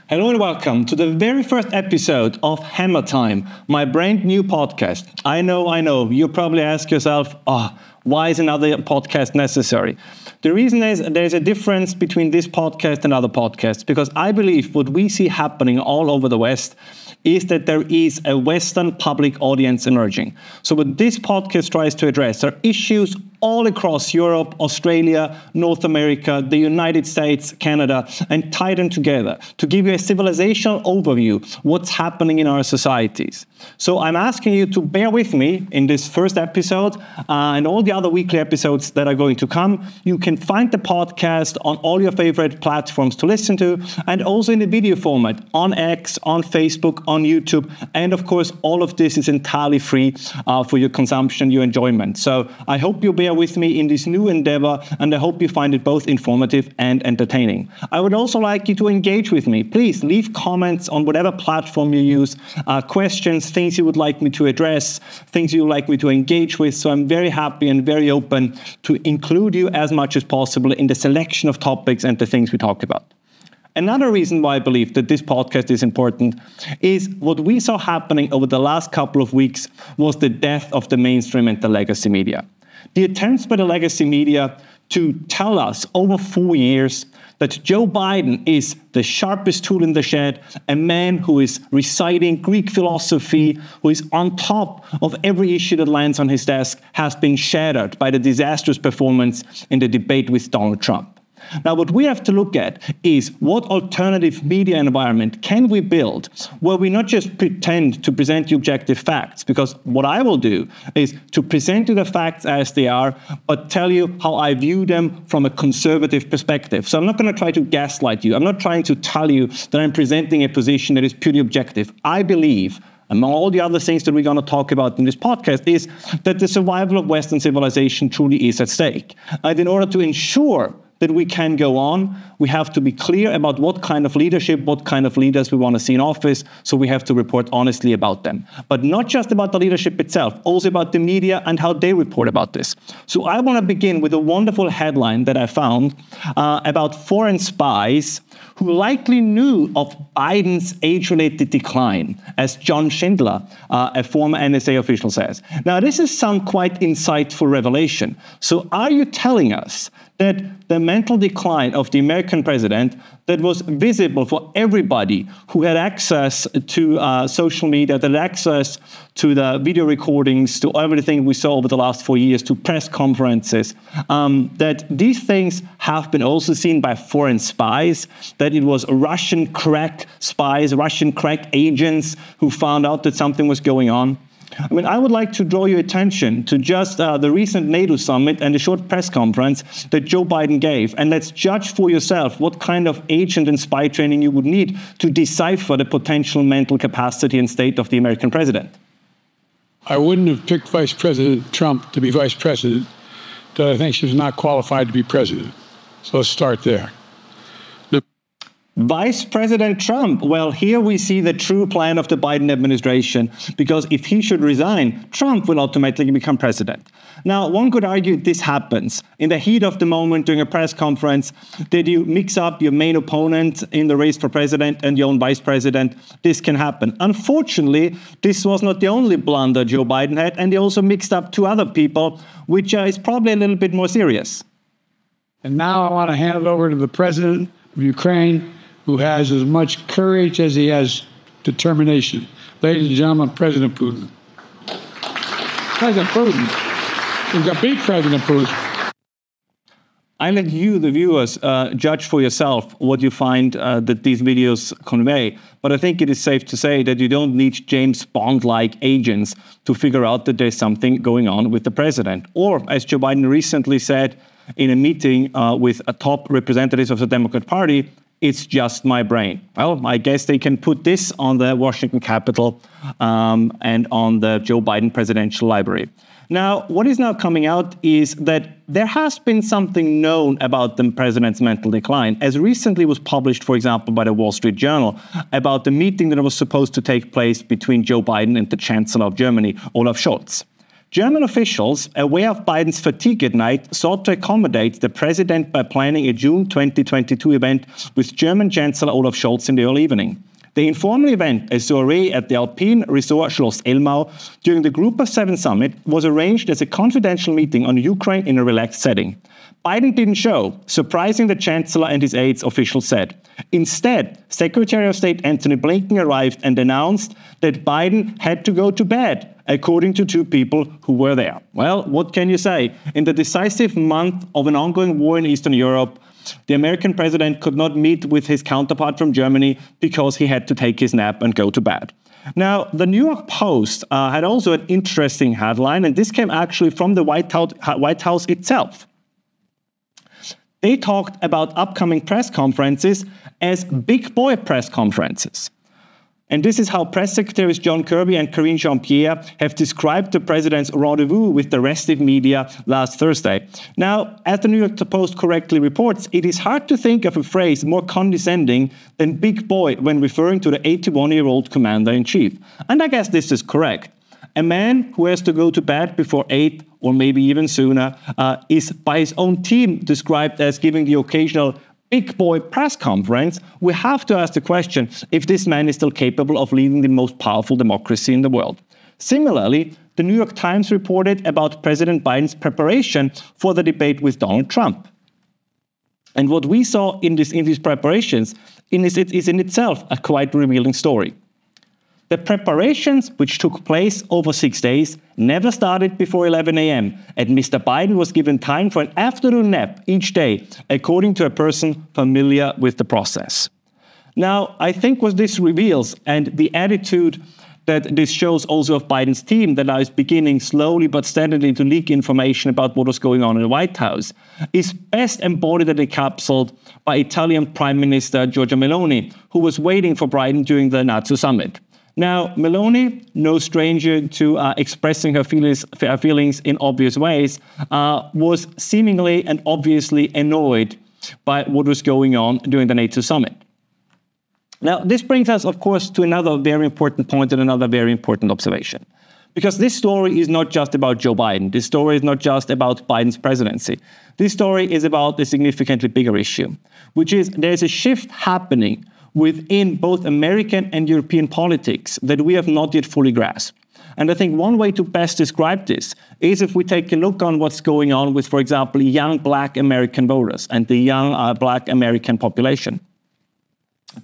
Hello and welcome to the very first episode of Hammer Time, my brand new podcast. I know, you probably ask yourself, why is another podcast necessary? The reason is there's a difference between this podcast and other podcasts, because I believe what we see happening all over the West is that there is a Western public audience emerging. So what this podcast tries to address are issues all across Europe, Australia, North America, the United States, Canada, and tie them together to give you a civilizational overview what's happening in our societies. So I'm asking you to bear with me in this first episode and all the other weekly episodes that are going to come. You can find the podcast on all your favorite platforms to listen to, and also in the video format on X, on Facebook, on YouTube. And of course, all of this is entirely free for your consumption, your enjoyment. So I hope you'll bear with me in this new endeavor, and I hope you find it both informative and entertaining. I would also like you to engage with me. Please leave comments on whatever platform you use, questions, things you would like me to address, things you would like me to engage with. So I'm very happy and very open to include you as much as possible in the selection of topics and the things we talk about. Another reason why I believe that this podcast is important is what we saw happening over the last couple of weeks was the death of the mainstream and the legacy media. The attempts by the legacy media to tell us over 4 years that Joe Biden is the sharpest tool in the shed, a man who is reciting Greek philosophy, who is on top of every issue that lands on his desk, has been shattered by the disastrous performance in the debate with Donald Trump. Now, what we have to look at is what alternative media environment can we build where we not just pretend to present you objective facts, because what I will do is to present you the facts as they are, but tell you how I view them from a conservative perspective. So I'm not going to try to gaslight you. I'm not trying to tell you that I'm presenting a position that is purely objective. I believe, among all the other things that we're going to talk about in this podcast, is that the survival of Western civilization truly is at stake. And in order to ensure that we can go on, we have to be clear about what kind of leadership, what kind of leaders we want to see in office, so we have to report honestly about them. But not just about the leadership itself, also about the media and how they report about this. So I want to begin with a wonderful headline that I found about foreign spies who likely knew of Biden's age-related decline, as John Schindler, a former NSA official, says. Now, this is some quite insightful revelation. So are you telling us that the mental decline of the American president that was visible for everybody who had access to social media, that had access to the video recordings, to everything we saw over the last 4 years, to press conferences, that these things have been also seen by foreign spies, that it was Russian crack spies, Russian crack agents who found out that something was going on? I mean, I would like to draw your attention to just the recent NATO summit and the short press conference that Joe Biden gave. And let's judge for yourself what kind of agent and spy training you would need to decipher the potential mental capacity and state of the American president. I wouldn't have picked Vice President Trump to be vice president, but I think she was not qualified to be president. So let's start there. Vice President Trump. Well, here we see the true plan of the Biden administration, because if he should resign, Trump will automatically become president. Now, one could argue this happens in the heat of the moment during a press conference. Did you mix up your main opponent in the race for president and your own vice president? This can happen. Unfortunately, this was not the only blunder Joe Biden had, and they also mixed up two other people, which is probably a little bit more serious. And now I want to hand it over to the president of Ukraine, who has as much courage as he has determination. Ladies and gentlemen, President Putin. President Putin. We've got beat President Putin. I let you, the viewers, judge for yourself what you find that these videos convey. But I think it is safe to say that you don't need James Bond-like agents to figure out that there's something going on with the president. Or, as Joe Biden recently said in a meeting with a top representatives of the Democrat Party, it's just my brain. Well, I guess they can put this on the Washington Capitol and on the Joe Biden Presidential Library. Now, what is now coming out is that there has been something known about the president's mental decline, as recently was published, for example, by the Wall Street Journal, about the meeting that was supposed to take place between Joe Biden and the Chancellor of Germany, Olaf Scholz. German officials, aware of Biden's fatigue at night, sought to accommodate the president by planning a June 2022 event with German Chancellor Olaf Scholz in the early evening. The informal event, a soiree at the Alpine resort Schloss Elmau during the Group of Seven summit, was arranged as a confidential meeting on Ukraine in a relaxed setting. Biden didn't show, surprising the Chancellor and his aides, officials said. Instead, Secretary of State Antony Blinken arrived and announced that Biden had to go to bed, according to two people who were there. Well, what can you say? In the decisive month of an ongoing war in Eastern Europe, the American president could not meet with his counterpart from Germany because he had to take his nap and go to bed. Now, the New York Post had also an interesting headline, and this came actually from the White House itself. They talked about upcoming press conferences as big boy press conferences. And this is how Press Secretaries John Kirby and Karine Jean-Pierre have described the president's rendezvous with the restive media last Thursday. Now, as the New York Post correctly reports, it is hard to think of a phrase more condescending than big boy when referring to the 81-year-old commander-in-chief. And I guess this is correct. A man who has to go to bed before 8 or maybe even sooner is by his own team described as giving the occasional big boy press conference. We have to ask the question if this man is still capable of leading the most powerful democracy in the world. Similarly, the New York Times reported about President Biden's preparation for the debate with Donald Trump. And what we saw in these preparations is in itself a quite revealing story. The preparations, which took place over 6 days, never started before 11 a.m., and Mr. Biden was given time for an afternoon nap each day, according to a person familiar with the process. Now, I think what this reveals, and the attitude that this shows also of Biden's team that now is beginning slowly but steadily to leak information about what was going on in the White House, is best embodied and encapsulated by Italian Prime Minister Giorgia Meloni, who was waiting for Biden during the NATO summit. Now, Meloni, no stranger to expressing her feelings in obvious ways, was seemingly and obviously annoyed by what was going on during the NATO summit. Now, this brings us, of course, to another very important point and another very important observation. Because this story is not just about Joe Biden. This story is not just about Biden's presidency. This story is about a significantly bigger issue, which is there's a shift happening within both American and European politics that we have not yet fully grasped. And I think one way to best describe this is if we take a look on what's going on with, for example, young Black American voters and the young Black American population.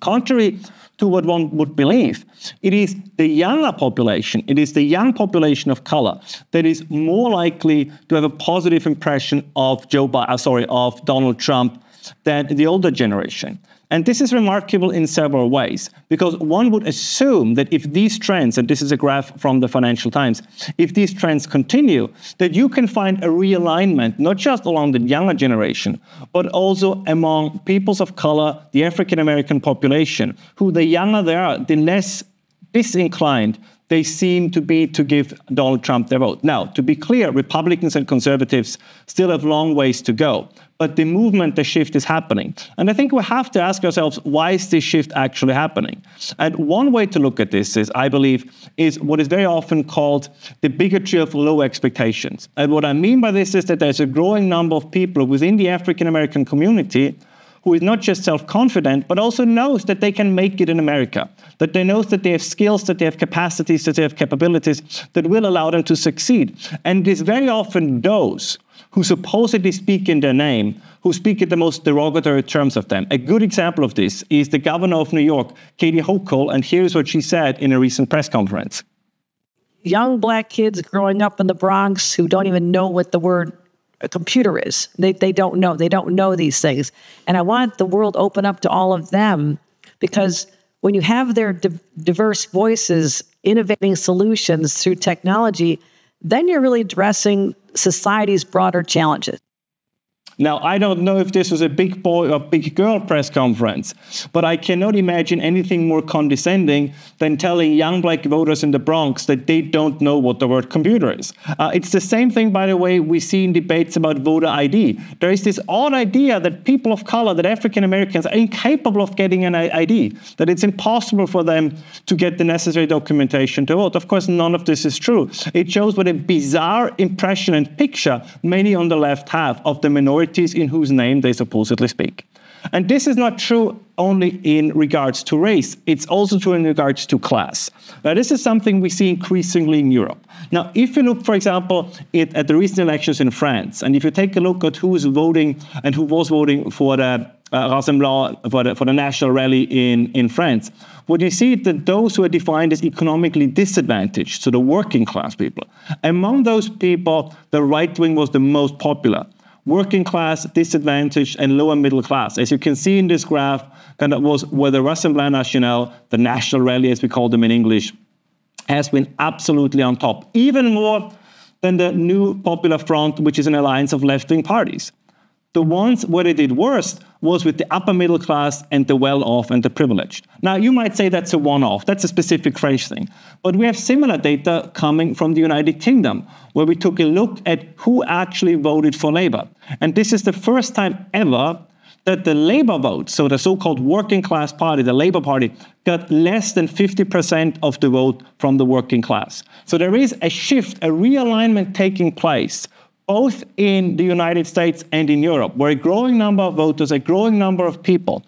Contrary to what one would believe, it is the younger population, it is the young population of color that is more likely to have a positive impression of Donald Trump than the older generation. And this is remarkable in several ways, because one would assume that if these trends, and this is a graph from the Financial Times, if these trends continue, that you can find a realignment, not just along the younger generation, but also among peoples of color, the African-American population, who the younger they are, the less disinclined they seem to be to give Donald Trump their vote. Now, to be clear, Republicans and conservatives still have long ways to go. But the movement, the shift is happening. And I think we have to ask ourselves, why is this shift actually happening? And one way to look at this is, I believe, is what is very often called the bigotry of low expectations. And what I mean by this is that there's a growing number of people within the African-American community who is not just self-confident, but also knows that they can make it in America, that they know that they have skills, that they have capacities, that they have capabilities that will allow them to succeed. And it is very often those who supposedly speak in their name, who speak in the most derogatory terms of them. A good example of this is the governor of New York, Katie Hochul, and here's what she said in a recent press conference. Young Black kids growing up in the Bronx who don't even know what the word a computer is. They don't know. They don't know these things. And I want the world open up to all of them, because when you have their diverse voices innovating solutions through technology, then you're really addressing society's broader challenges. Now, I don't know if this was a big boy or big girl press conference, but I cannot imagine anything more condescending than telling young black voters in the Bronx that they don't know what the word computer is. It's the same thing, by the way, we see in debates about voter ID. There is this odd idea that people of color, that African Americans are incapable of getting an ID, that it's impossible for them to get the necessary documentation to vote. Of course, none of this is true. It shows what a bizarre impression and picture many on the left have of the minorities in whose name they supposedly speak. And this is not true only in regards to race, it's also true in regards to class. Now, this is something we see increasingly in Europe. Now, if you look, for example, at the recent elections in France, and if you take a look at who is voting and who was voting for the Rassemblement, for the national rally in France, what you see is that those who are defined as economically disadvantaged, so the working class people, among those people, the right wing was the most popular. Working class, disadvantaged, and lower middle class. As you can see in this graph, kind of was where the Rassemblement National, the national rally as we call them in English, has been absolutely on top, even more than the new Popular Front, which is an alliance of left-wing parties. The ones where they did worst was with the upper middle class and the well-off and the privileged. Now, you might say that's a one-off, that's a specific French thing. But we have similar data coming from the United Kingdom, where we took a look at who actually voted for Labour. And this is the first time ever that the Labour vote, so the so-called working class party, the Labour Party, got less than 50% of the vote from the working class. So there is a shift, a realignment taking place, both in the United States and in Europe, where a growing number of voters, a growing number of people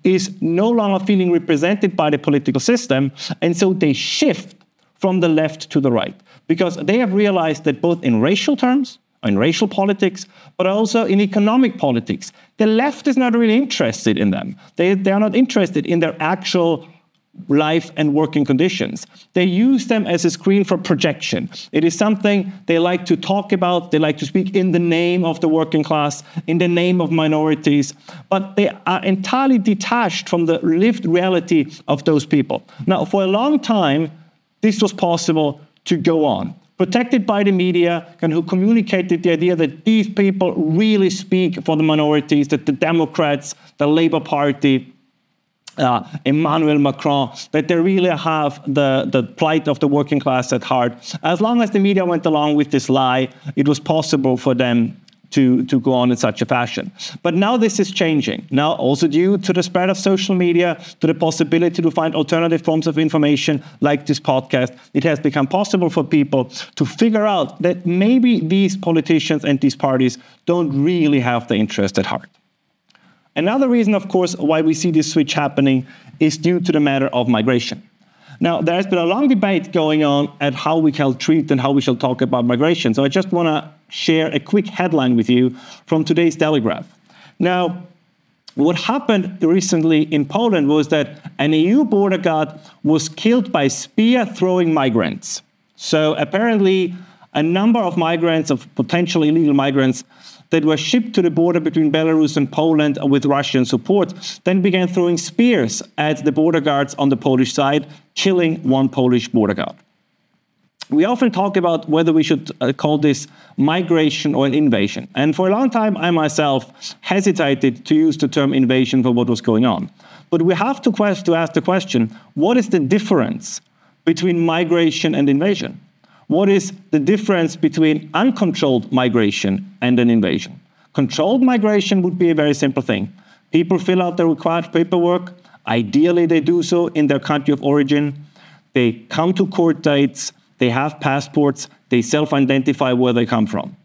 is no longer feeling represented by the political system, and so they shift from the left to the right, because they have realized that both in racial terms, in racial politics, but also in economic politics, the left is not really interested in them. They are not interested in their actual life and working conditions. They use them as a screen for projection. It is something they like to talk about, they like to speak in the name of the working class, in the name of minorities, but they are entirely detached from the lived reality of those people. Now, for a long time, this was possible to go on, protected by the media, and who communicated the idea that these people really speak for the minorities, that the Democrats, the Labour Party, Emmanuel Macron, that they really have the plight of the working class at heart. As long as the media went along with this lie, it was possible for them to go on in such a fashion. But now this is changing. Now, also due to the spread of social media, to the possibility to find alternative forms of information like this podcast, it has become possible for people to figure out that maybe these politicians and these parties don't really have the interest at heart. Another reason, of course, why we see this switch happening is due to the matter of migration. Now, there has been a long debate going on at how we shall treat and how we shall talk about migration. So I just want to share a quick headline with you from today's Telegraph. Now, what happened recently in Poland was that an EU border guard was killed by spear-throwing migrants. So apparently, a number of migrants, of potential illegal migrants, that were shipped to the border between Belarus and Poland with Russian support, then began throwing spears at the border guards on the Polish side, killing one Polish border guard. We often talk about whether we should call this migration or an invasion. And for a long time, I myself hesitated to use the term invasion for what was going on. But we have to ask the question, what is the difference between migration and invasion? What is the difference between uncontrolled migration and an invasion? Controlled migration would be a very simple thing. People fill out the required paperwork. Ideally, they do so in their country of origin. They come to court dates. They have passports. They self-identify where they come from.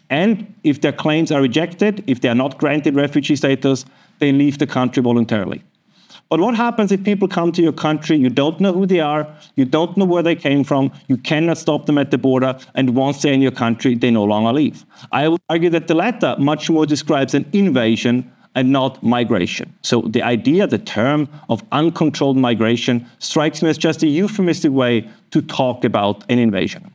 And if their claims are rejected, if they are not granted refugee status, they leave the country voluntarily. But what happens if people come to your country, you don't know who they are, you don't know where they came from, you cannot stop them at the border, and once they're in your country, they no longer leave? I would argue that the latter much more describes an invasion and not migration. So the idea, the term of uncontrolled migration strikes me as just a euphemistic way to talk about an invasion.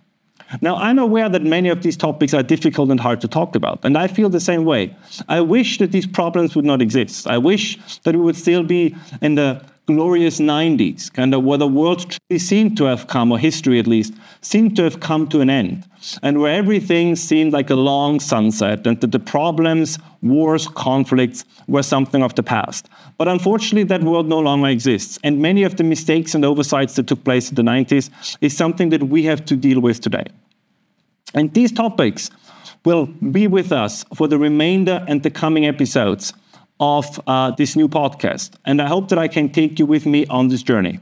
Now, I'm aware that many of these topics are difficult and hard to talk about, and I feel the same way. I wish that these problems would not exist. I wish that we would still be in the glorious 90s, kind of where the world truly seemed to have come, or history at least, seemed to have come to an end, and where everything seemed like a long sunset, and that the problems, wars, conflicts were something of the past. But unfortunately, that world no longer exists, and many of the mistakes and oversights that took place in the 90s is something that we have to deal with today. And these topics will be with us for the remainder and the coming episodes of this new podcast. And I hope that I can take you with me on this journey.